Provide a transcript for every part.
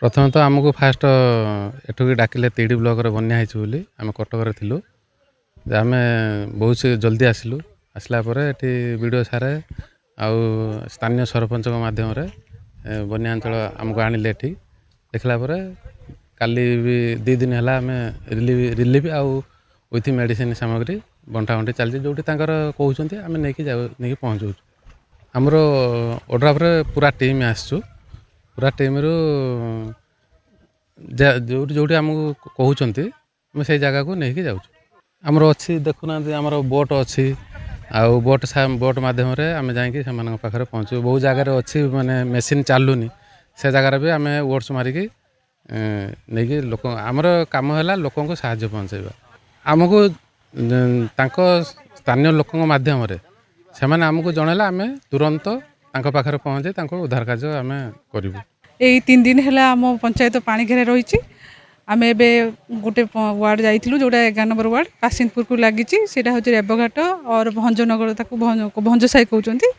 प्रथम तो आमको फास्ट एठुक डाकिले तीडी ब्लॉक बन्या होई आम कटक थिलु आम बहुत जल्दी आसिलु आसला ये वीडियो सारे आउ स्थानीय सरपंच मध्यम बन्या अंचल आमको आनिले एठी देखला काली भी 2 दिन है आम रिलीफ आउ विथ मेडिसिन सामग्री बंटा बंटी चलती जो कहते आम नहीं पहुँचू आमर ओड्राफ पूरा टीम आसचु पूरा टीम रू जो जो आमको कहते आम से जगह को लेकिन जाऊँ आमर अच्छी देखुना आमर बोट अच्छी आउ बोट मध्यम आम जाकि पाखे पहुँचू बहुत जगार अच्छी माने मेसीन चलूनी से जगार भी आम वर्ड्स मारिकी नहीं लोक आमर कम है लोक साहाय्य पहुँचेगा आमको स्थानीय लोक मध्यम से आमको जनइले आम तुरंत पाखे पहुँचे उद्धार कार्य आम करूँ। यही 3 दिन है आम पंचायत पानी घेरा रही आम ए गोटे वार्ड जाइलु जोटा 11 नंबर वार्ड काशिनपुर को लगी हूँ रेबघाट और भंजनगर भंज साई कहते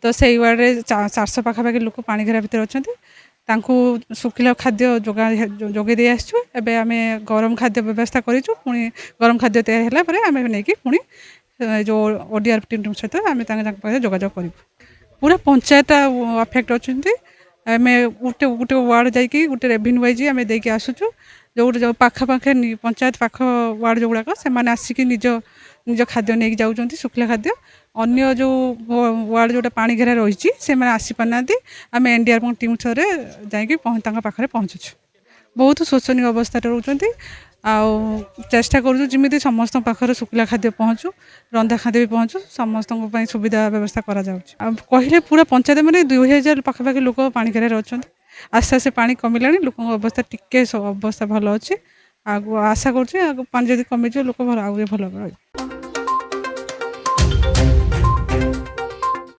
तो से वार्ड में 400 पाखापाखि लोक पानी घेरा भितर अच्छा सुखिला खाद्य जोगे दे आसचु एबे आम गरम खाद्य व्यवस्था करूँ पुणी गरम खाद्य तैयार है आम नहीं पुणी जो ओडीआर टीम सहित आम जोगाजोग करूँ पूरा पंचायत अफेक्ट अच्छा आम गोटे गोटे वार्ड जाकि गोटे रेवेन्यू वाइज आम देके आसुचु जो पाखापाखे पंचायत पाख वार्ड जो गुड़ाक से आसिक निज निज खाद्य नहीं जाऊँ सुखिला खाद्य अन्य जो वार्ड जोटा पानी घेरा रही से आसी पारना आम एनडीआरएफ टीम थ्रे जाकि पहुँचुछु बहुत शोचनीय अवस्था रोच चेष्टा करुँ समस्त पाखर सुखिला खाद्य पहुँचू रंधा खाद्य भी पहुँचू समस्त सुविधा व्यवस्था कहले पूरा पंचायत मैंने 2000 पाखापाखि लोक पानी घेरा अच्छा आस्ते आस्ते पानी कमिला लोक अवस्था टिके अवस्था भल अच्छे आगु आशा करुँ 5 कमिज लोक भल आगे भल।